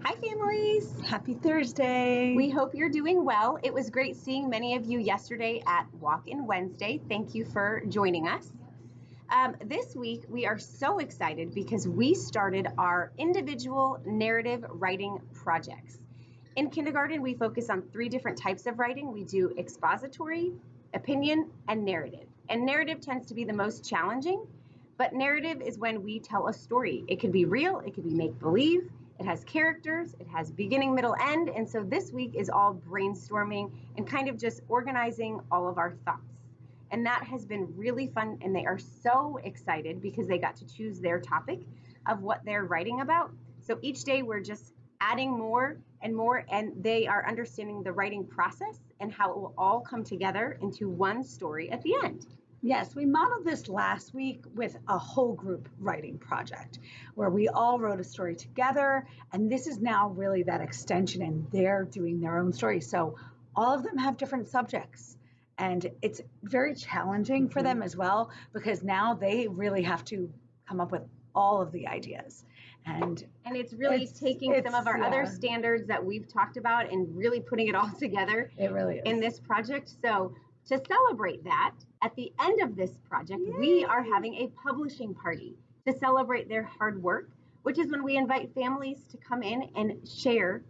Hi, families. Happy Thursday. We hope you're doing well. It was great seeing many of you yesterday at Walk-In Wednesday. Thank you for joining us. This week, we are so excited because we started our individual narrative writing projects. In kindergarten, we focus on 3 different types of writing. We do expository, opinion, and narrative. And narrative tends to be the most challenging, but narrative is when we tell a story. It could be real, it could be make-believe, it has characters, it has beginning, middle, end. And so this week is all brainstorming and kind of just organizing all of our thoughts. And that has been really fun, and they are so excited because they got to choose their topic of what they're writing about. So each day we're just adding more and more, and they are understanding the writing process and how it will all come together into one story at the end. Yes, we modeled this last week with a whole group writing project where we all wrote a story together, and this is now really that extension, and they're doing their own story. So all of them have different subjects, and it's very challenging for them as well because now they really have to come up with all of the ideas. And it's really taking some of our other standards that we've talked about and really putting it all together. It really is. In this project. So to celebrate that, at the end of this project, we are having a publishing party to celebrate their hard work, which is when we invite families to come in and share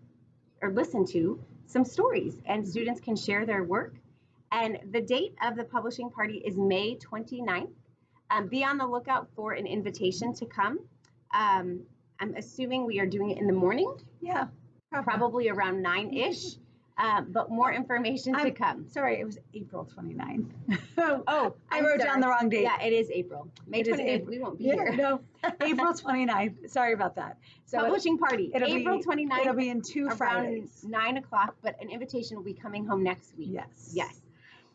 or listen to some stories, and students can share their work. And the date of the publishing party is May 29th. Be on the lookout for an invitation to come. I'm assuming we are doing it in the morning. Yeah. Probably around 9-ish. But more information to come. Sorry, it was April 29th. I wrote down the wrong date. Yeah, it is April. May 29th, we won't be here. No, April 29th. Sorry about that. So publishing party, April 29th. It'll be in 2 Fridays. 9 o'clock, but an invitation will be coming home next week. Yes.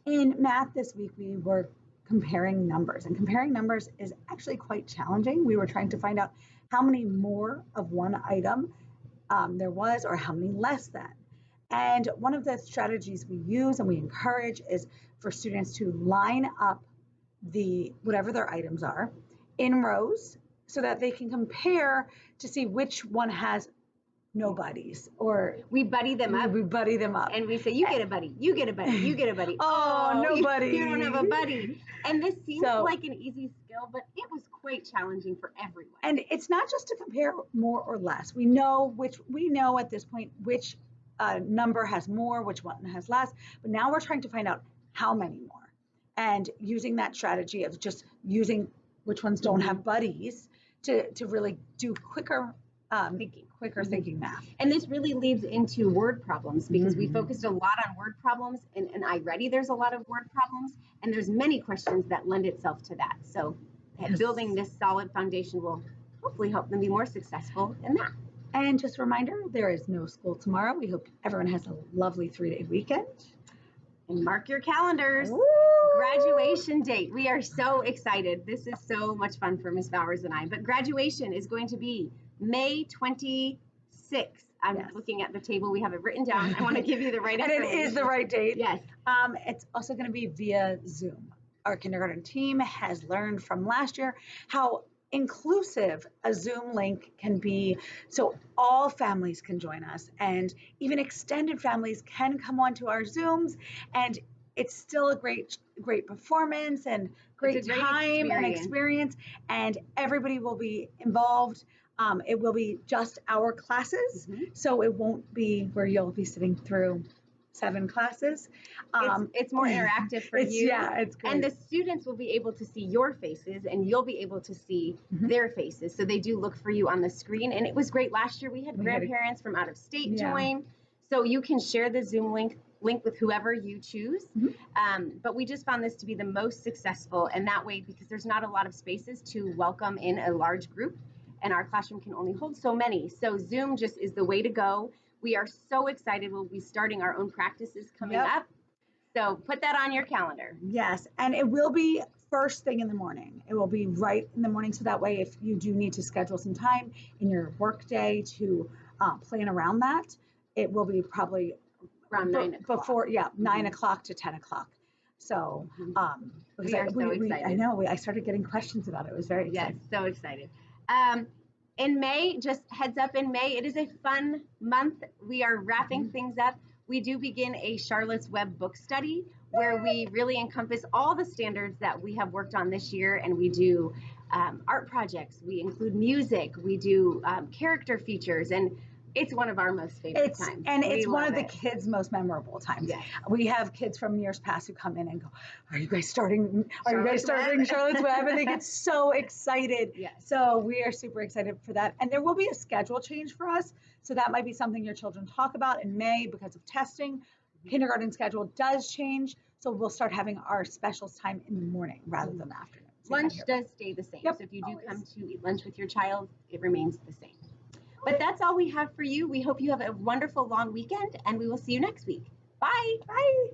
In math this week, we were comparing numbers, and comparing numbers is actually quite challenging. We were trying to find out how many more of one item there was, or how many less than. And one of the strategies we use and we encourage is for students to line up whatever their items are in rows so that they can compare to see which one has no buddies, or we buddy them up. We buddy them up. And we say, you get a buddy, you get a buddy, you get a buddy. No buddy. You don't have a buddy. And this seems like an easy skill, but it was quite challenging for everyone. And it's not just to compare more or less. We know at this point which number has more, which one has less, but now we're trying to find out how many more, and using that strategy of just using which ones don't have buddies to really do quicker thinking math. And this really leads into word problems because we focused a lot on word problems, and iReady there's a lot of word problems, and there's many questions that lend itself to that. So building this solid foundation will hopefully help them be more successful in that. And just a reminder, there is no school tomorrow. We hope everyone has a lovely 3-day weekend. And mark your calendars. Woo! Graduation date. We are so excited. This is so much fun for Miss Bowers and I. But graduation is going to be May 26th. I'm looking at the table. We have it written down. I want to give you the right information. And it is the right date. Yes. It's also going to be via Zoom. Our kindergarten team has learned from last year how inclusive a Zoom link can be, so all families can join us, and even extended families can come onto our Zooms, and it's still a great performance and great time and experience, and everybody will be involved. It will be just our classes, so it won't be where you'll be sitting through 7 classes. It's more interactive for you. Yeah, it's great. And the students will be able to see your faces, and you'll be able to see their faces. So they do look for you on the screen. And it was great. Last year we had grandparents from out of state join. So you can share the Zoom link with whoever you choose. But we just found this to be the most successful. And that way, because there's not a lot of spaces to welcome in a large group, and our classroom can only hold so many. So Zoom just is the way to go. We are so excited. We'll be starting our own practices coming up. So put that on your calendar. Yes, and it will be first thing in the morning. It will be right in the morning, so that way if you do need to schedule some time in your work day to plan around that, it will be probably around 9 o'clock. Before, 9 o'clock to 10 o'clock. So, we are so excited. I know, I started getting questions about it. It was very exciting. Yes, so excited. In May, just heads up, in May, it is a fun month. We are wrapping things up. We do begin a Charlotte's Web book study where we really encompass all the standards that we have worked on this year, and we do art projects, we include music, we do character features, and it's one of our most favorite times. And We it's one love of the it. kids' most memorable times. Yes. We have kids from years past who come in and go, "Are you guys starting? Are you guys Charlotte's starting Web?" Charlotte's Web?" And they get so excited. Yes. So we are super excited for that. And there will be a schedule change for us. So that might be something your children talk about in May because of testing. Kindergarten schedule does change. So we'll start having our specials time in the morning rather than the afternoon. So Lunch does stay the same. Yep, So if you do always. come to eat lunch with your child, it remains the same. But that's all we have for you. We hope you have a wonderful long weekend, and we will see you next week. Bye. Bye.